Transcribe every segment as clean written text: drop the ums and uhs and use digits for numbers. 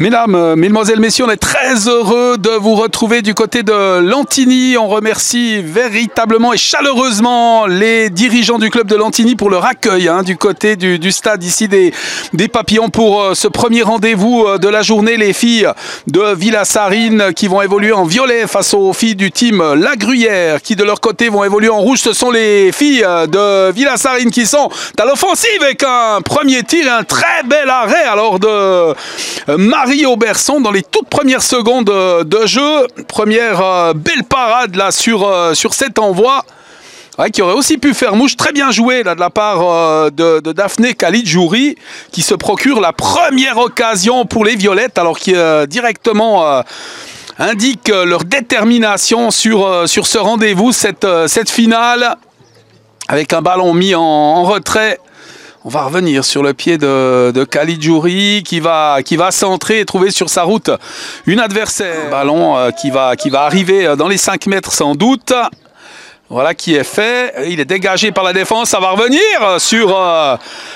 Mesdames, mesdemoiselles, messieurs, on est très heureux de vous retrouver du côté de Lantigny. On remercie véritablement et chaleureusement les dirigeants du club de Lantigny pour leur accueil du côté du stade ici des Papillons pour ce premier rendez-vous de la journée. Les filles de Villasarine qui vont évoluer en violet face aux filles du team La Gruyère qui de leur côté vont évoluer en rouge. Ce sont les filles de Villasarine qui sont à l'offensive avec un premier tir et un très bel arrêt alors de Marie Auberson dans les toutes premières secondes de jeu. Première belle parade là sur cet envoi. Ouais, qui aurait aussi pu faire mouche. Très bien joué là, de la part de Daphné Khalidjouri qui se procure la première occasion pour les Violettes alors qui directement indique leur détermination sur ce rendez-vous, cette finale avec un ballon mis en retrait. On va revenir sur le pied de Khalidjouri qui va centrer et trouver sur sa route une adversaire. Ballon qui va arriver dans les 5 mètres sans doute. Voilà qui est fait. Il est dégagé par la défense. Ça va revenir sur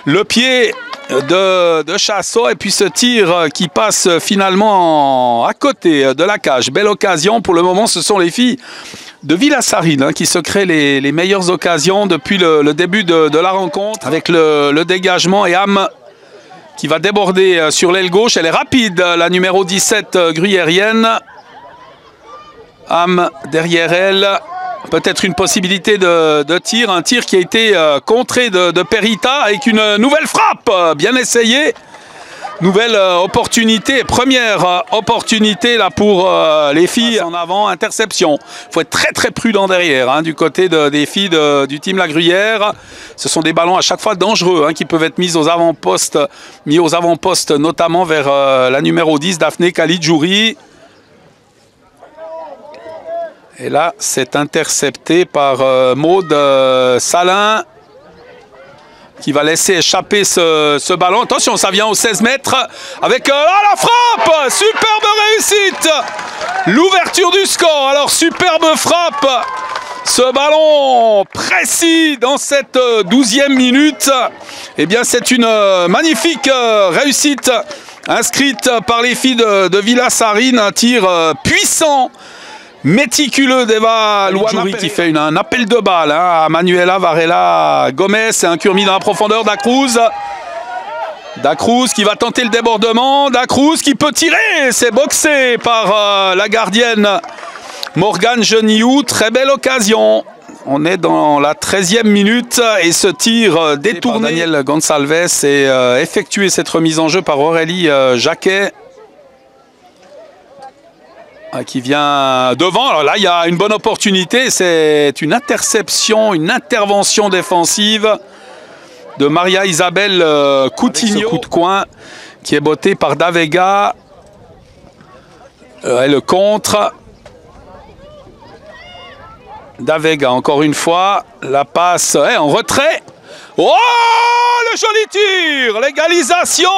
le pied de Chassot. Et puis ce tir qui passe finalement à côté de la cage. Belle occasion. Pour le moment, ce sont les filles de Villasarine qui se créent les meilleures occasions depuis le début de la rencontre. Avec le dégagement et Am qui va déborder sur l'aile gauche. Elle est rapide, la numéro 17 gruyérienne. Am derrière elle. Peut-être une possibilité de tir. Un tir qui a été contré de Perita avec une nouvelle frappe. Bien essayé. Nouvelle opportunité. Première opportunité là pour les filles en avant. Interception. Il faut être très très prudent derrière du côté des filles du team La Gruyère. Ce sont des ballons à chaque fois dangereux qui peuvent être mis aux avant-postes notamment vers la numéro 10 Daphné Khalidjouri. Et là, c'est intercepté par Maud Salin qui va laisser échapper ce ballon. Attention, ça vient aux 16 mètres avec la frappe. Superbe réussite. L'ouverture du score. Alors, superbe frappe. Ce ballon précis dans cette 12e minute. Eh bien, c'est une magnifique réussite inscrite par les filles de Villasarine. Un tir puissant. Méticuleux d'Eva Luana qui fait un appel de balle à Manuela Varela Gomez. C'est un curmi dans la profondeur d'Acruz. Dacruz qui va tenter le débordement. Dacruz qui peut tirer. C'est boxé par la gardienne Morgane Geniou. Très belle occasion. On est dans la 13e minute et ce tir détourné. Daniel Gonçalves et effectué cette remise en jeu par Aurélie Jacquet. Qui vient devant. Alors là, il y a une bonne opportunité. C'est une interception, une intervention défensive de Maria Isabelle Coutinho. Ce coup de coin qui est botté par Davega. Et le contre. Davega, encore une fois. La passe en retrait. Oh, le joli tir! L'égalisation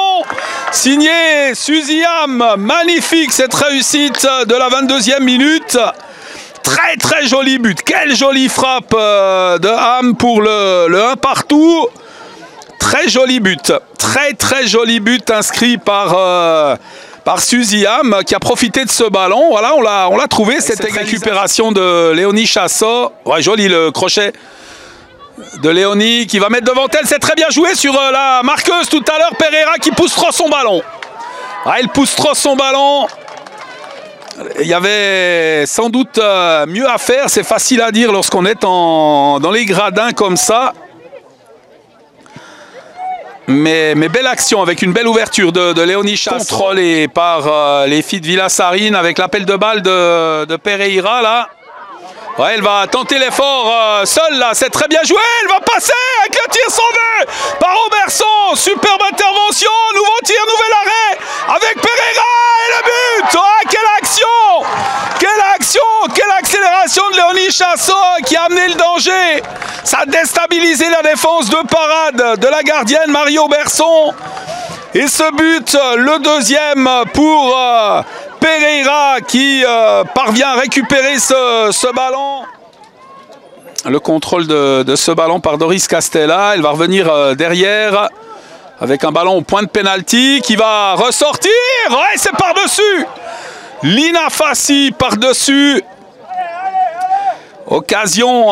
signé Suzy Am. Magnifique cette réussite de la 22e minute. Très très joli but. Quelle jolie frappe de Am pour le 1 partout. Très joli but. Très très joli but inscrit par Suzy Am qui a profité de ce ballon. Voilà, on l'a trouvé cette récupération de Léonie Chassot. Ouais, joli le crochet de Léonie qui va mettre devant elle. C'est très bien joué sur la marqueuse tout à l'heure. Pereira qui pousse trop son ballon. Elle pousse trop son ballon. Il y avait sans doute mieux à faire. C'est facile à dire lorsqu'on est dans les gradins comme ça. Mais belle action avec une belle ouverture de Léonie Chassot. Contrôlée par les filles de Villasarine avec l'appel de balle de Pereira là. Ouais, elle va tenter l'effort seule là, c'est très bien joué, elle va passer avec le tir sauvé par Auberson, superbe intervention, nouveau tir, nouvel arrêt avec Pereira et le but. Oh, quelle action, quelle accélération de Léonie Chassot qui a amené le danger. Ça a déstabilisé la défense de parade de la gardienne Marie Auberson. Et ce but, le deuxième pour Pereira qui parvient à récupérer ce ballon. Le contrôle de ce ballon par Doris Castella. Elle va revenir derrière avec un ballon au point de pénalty qui va ressortir. Ouais, c'est par-dessus. Lina Fassi par-dessus. Occasion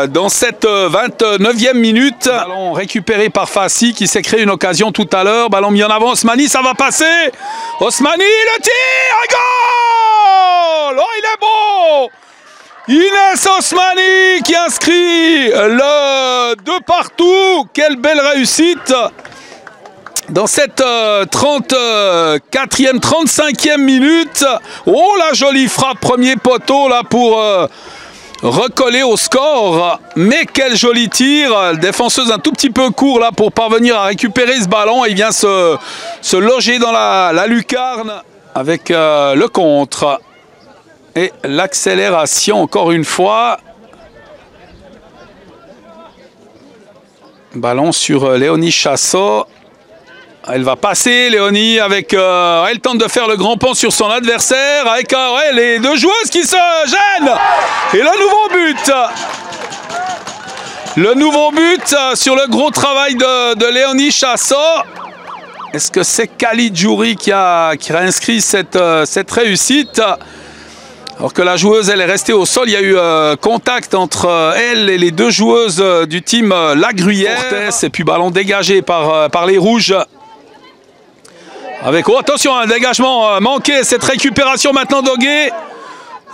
dans cette 29e minute. Ballon récupéré par Fassi qui s'est créé une occasion tout à l'heure. Ballon mis en avant. Osmani, ça va passer. Osmani, le tir. Un goal. Oh, il est beau. Inès Osmani qui inscrit le 2 partout. Quelle belle réussite dans cette 34e, 35e minute. Oh, la jolie frappe, premier poteau là pour recoller au score. Mais quel joli tir. Défenseuse un tout petit peu court là pour parvenir à récupérer ce ballon. Il vient se loger dans la lucarne avec le contre. Et l'accélération encore une fois. Ballon sur Léonie Chassot. Elle va passer, Léonie, avec... elle tente de faire le grand pont sur son adversaire, avec les deux joueuses qui se gênent. Et le nouveau but. Le nouveau but sur le gros travail de Léonie Chassot. Est-ce que c'est Khalid Djouri qui a inscrit cette réussite? Alors que la joueuse, elle est restée au sol. Il y a eu contact entre elle et les deux joueuses du team La Gruyère. Et puis ballon dégagé par les Rouges. Avec, oh attention, un dégagement manqué, cette récupération maintenant d'Ogué.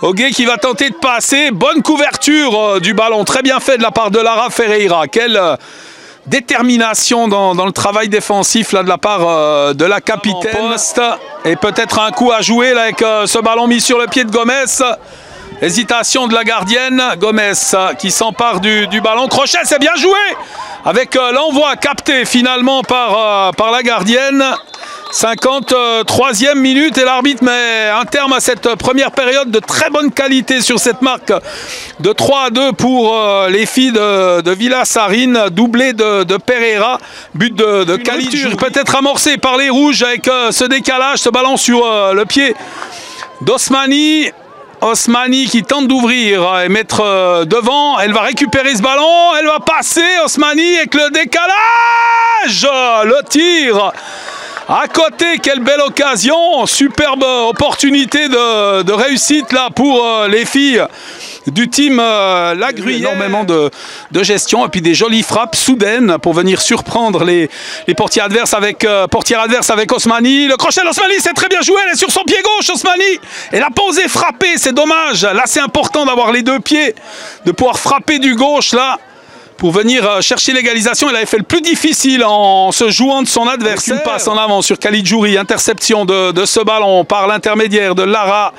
Ogué qui va tenter de passer. Bonne couverture du ballon, très bien fait de la part de Lara Ferreira. Quelle détermination dans le travail défensif là, de la part de la capitaine. Et peut-être un coup à jouer là, avec ce ballon mis sur le pied de Gomez. Hésitation de la gardienne. Gomez qui s'empare du ballon. Crochet, c'est bien joué. Avec l'envoi capté finalement par la gardienne. 53e minute et l'arbitre met un terme à cette première période de très bonne qualité sur cette marque de 3-2 pour les filles de Villa-Sarine, doublé de Pereira, but de Khalid, peut-être amorcé par les Rouges avec ce décalage, ce ballon sur le pied d'Osmani. Osmani qui tente d'ouvrir et mettre devant, elle va récupérer ce ballon, elle va passer, Osmani avec le décalage, le tir. À côté, quelle belle occasion, superbe opportunité de réussite là pour les filles du team La Gruyère. Énormément de gestion et puis des jolies frappes soudaines pour venir surprendre les portières adverses avec Osmani. Le crochet d'Osmani, c'est très bien joué, elle est sur son pied gauche, Osmani. Elle a pas osé frapper, c'est dommage. Là, c'est important d'avoir les deux pieds, de pouvoir frapper du gauche là. Pour venir chercher l'égalisation, elle avait fait le plus difficile en se jouant de son adversaire. Une passe en avant sur Khalid Djouri, interception de ce ballon par l'intermédiaire de Lara,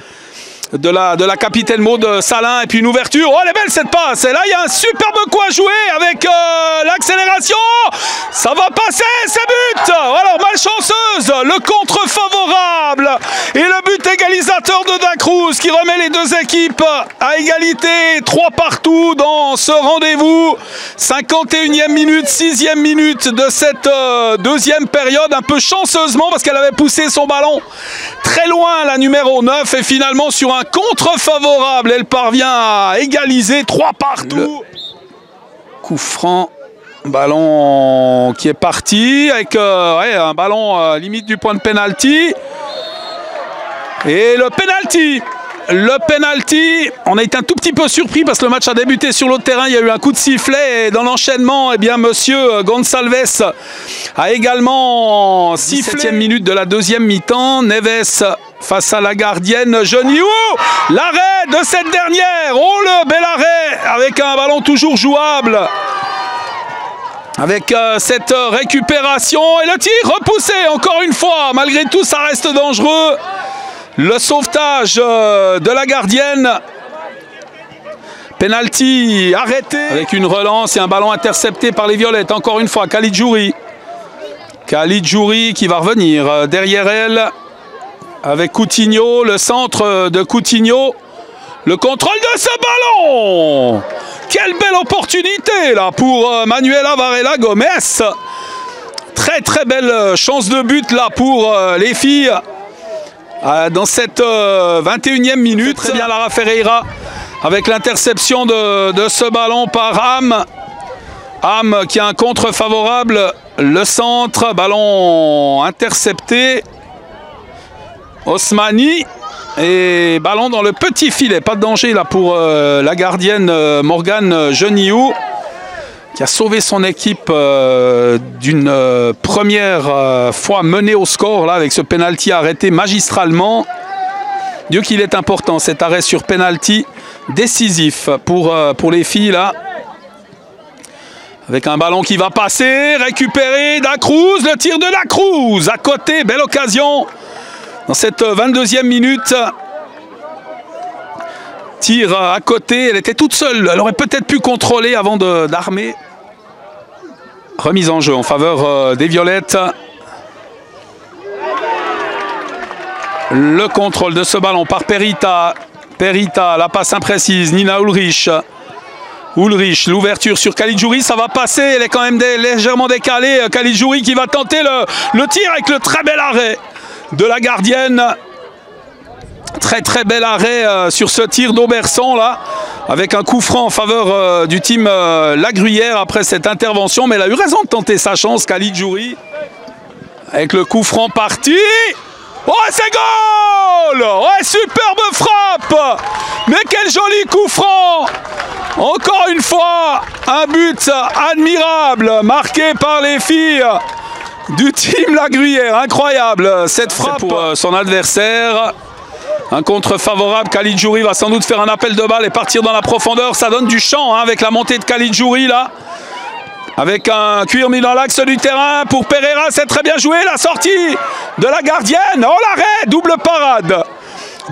de la capitaine Maud Salin, et puis une ouverture. Oh, elle est belle cette passe, et là il y a un superbe coup à jouer avec l'accélération. Ça va passer, c'est but. Alors malchanceuse, le contre favorable et le but égalisateur de Dacruz qui remet les deux équipes à égalité, 3 partout dans ce rendez-vous. 51e minute, 6e minute de cette deuxième période, un peu chanceusement parce qu'elle avait poussé son ballon très loin, la numéro 9, et finalement sur un contre favorable, elle parvient à égaliser, 3 partout. Coup franc, ballon qui est parti avec un ballon limite du point de pénalty. Et le pénalty. Le penalty, on a été un tout petit peu surpris parce que le match a débuté sur l'autre terrain. Il y a eu un coup de sifflet et dans l'enchaînement, eh bien, monsieur Gonçalves a également sifflé. 7e minute de la deuxième mi-temps. Neves face à la gardienne Geniou. L'arrêt de cette dernière. Oh, le bel arrêt avec un ballon toujours jouable. Avec cette récupération et le tir repoussé encore une fois. Malgré tout, ça reste dangereux. Le sauvetage de la gardienne. Penalty arrêté. Avec une relance et un ballon intercepté par les Violettes. Encore une fois, Khalid Djouri. Khalid Djouri qui va revenir derrière elle. Avec Coutinho, le centre de Coutinho. Le contrôle de ce ballon. Quelle belle opportunité là pour Manuela Varela Gomez. Très très belle chance de but là pour les filles. Dans cette 21e minute, très bien, Lara Ferreira avec l'interception de ce ballon par Ham. Ham qui a un contre favorable. Le centre, ballon intercepté. Osmani. Et ballon dans le petit filet. Pas de danger là pour la gardienne Morgane Geniou, qui a sauvé son équipe d'une première fois menée au score là, avec ce penalty arrêté magistralement. Dieu qu'il est important cet arrêt sur penalty décisif pour les filles là. Avec un ballon qui va passer, récupéré Dacruz, le tir de Dacruz à côté, belle occasion dans cette 22e minute. Tir à côté, elle était toute seule, elle aurait peut-être pu contrôler avant d'armer. Remise en jeu en faveur des Violettes. Le contrôle de ce ballon par Perita. Perita, la passe imprécise, Nina Ulrich. Ulrich, l'ouverture sur Caligiuri, ça va passer, elle est quand même légèrement décalée. Caligiuri qui va tenter le tir avec le très bel arrêt de la gardienne. Très bel arrêt sur ce tir d'Auberson là, avec un coup franc en faveur du team La Gruyère après cette intervention. Mais elle a eu raison de tenter sa chance, Caligiuri. Avec le coup franc parti. Oh, c'est goal! Ouais, superbe frappe! Mais quel joli coup franc! Encore une fois, un but admirable marqué par les filles du team La Gruyère. Incroyable cette frappe pour son adversaire. Un contre favorable, Caligiuri va sans doute faire un appel de balle et partir dans la profondeur. Ça donne du champ hein, avec la montée de Caligiuri là. Avec un cuir mis dans l'axe du terrain pour Pereira, c'est très bien joué. La sortie de la gardienne. Oh l'arrêt, double parade.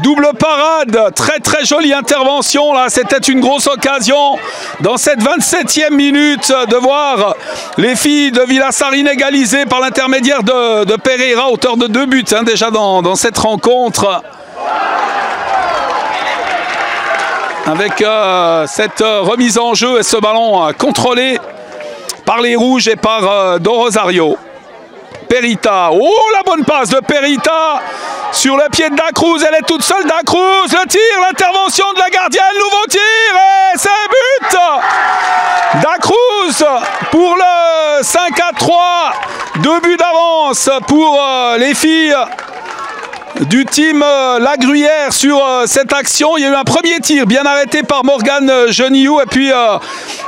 Double parade, très jolie intervention là, c'était une grosse occasion dans cette 27e minute de voir les filles de Villasarine égaliser par l'intermédiaire de Pereira, auteur de 2 buts hein, déjà dans cette rencontre. Avec cette remise en jeu et ce ballon contrôlé par les Rouges et par Do Rosario. Perita, oh la bonne passe de Perita sur le pied de Dacruz, elle est toute seule, Dacruz, le tir, l'intervention de la gardienne, nouveau tir et c'est but. Dacruz pour le 5-3, 2 buts d'avance pour les filles du team La Gruyère sur cette action. Il y a eu un premier tir bien arrêté par Morgane Geniou et puis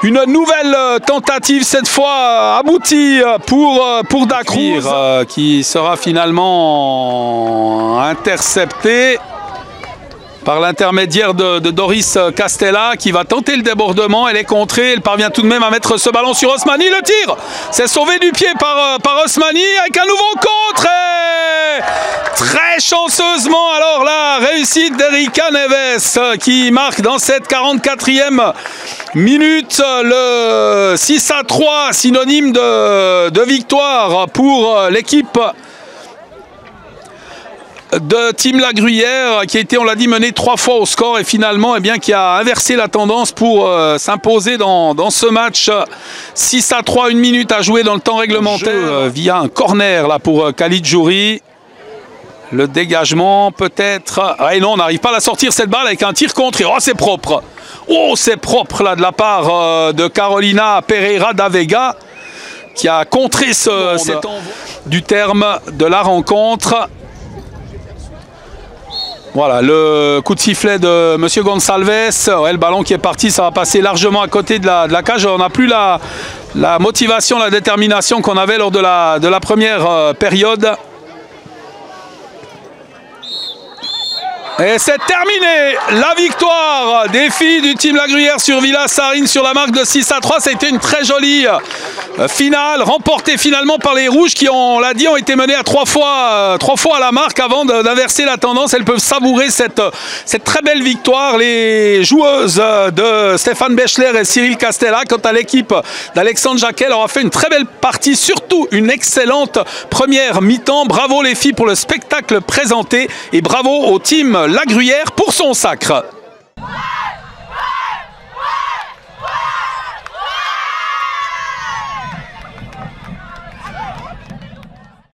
une nouvelle tentative cette fois aboutie pour Dacruz qui sera finalement intercepté par l'intermédiaire de Doris Castella qui va tenter le débordement. Elle est contrée, elle parvient tout de même à mettre ce ballon sur Osmani. Le tir, c'est sauvé du pied par Osmani avec un nouveau contre. Et très chanceusement, alors la réussite d'Erika Neves qui marque dans cette 44e minute le 6-3, synonyme de victoire pour l'équipe de Team La Gruyère qui a été, on l'a dit, mené 3 fois au score et finalement eh bien, qui a inversé la tendance pour s'imposer dans ce match. 6-3, 1 minute à jouer dans le temps réglementaire via un corner là pour Caligiuri. Le dégagement peut-être. Ah, et non, on n'arrive pas à la sortir cette balle avec un tir contre. Oh, c'est propre. Oh, c'est propre là de la part de Carolina Pereira da Vega qui a contré cet envoi du terme de la rencontre. Voilà, le coup de sifflet de M. Gonçalves. Ouais, le ballon qui est parti, ça va passer largement à côté de la cage. On n'a plus la motivation, la détermination qu'on avait lors de la première période. Et c'est terminé, la victoire des filles du team La Gruyère sur Villasarine sur la marque de 6-3. Ça a été une très jolie finale, remportée finalement par les Rouges qui, on l'a dit, ont été menées à 3 fois à la marque avant d'inverser la tendance. Elles peuvent savourer cette très belle victoire. Les joueuses de Stéphane Bechler et Cyril Castella, quant à l'équipe d'Alexandre Jacquet, aura fait une très belle partie, surtout une excellente première mi-temps. Bravo les filles pour le spectacle présenté et bravo au team La Gruyère pour son sacre.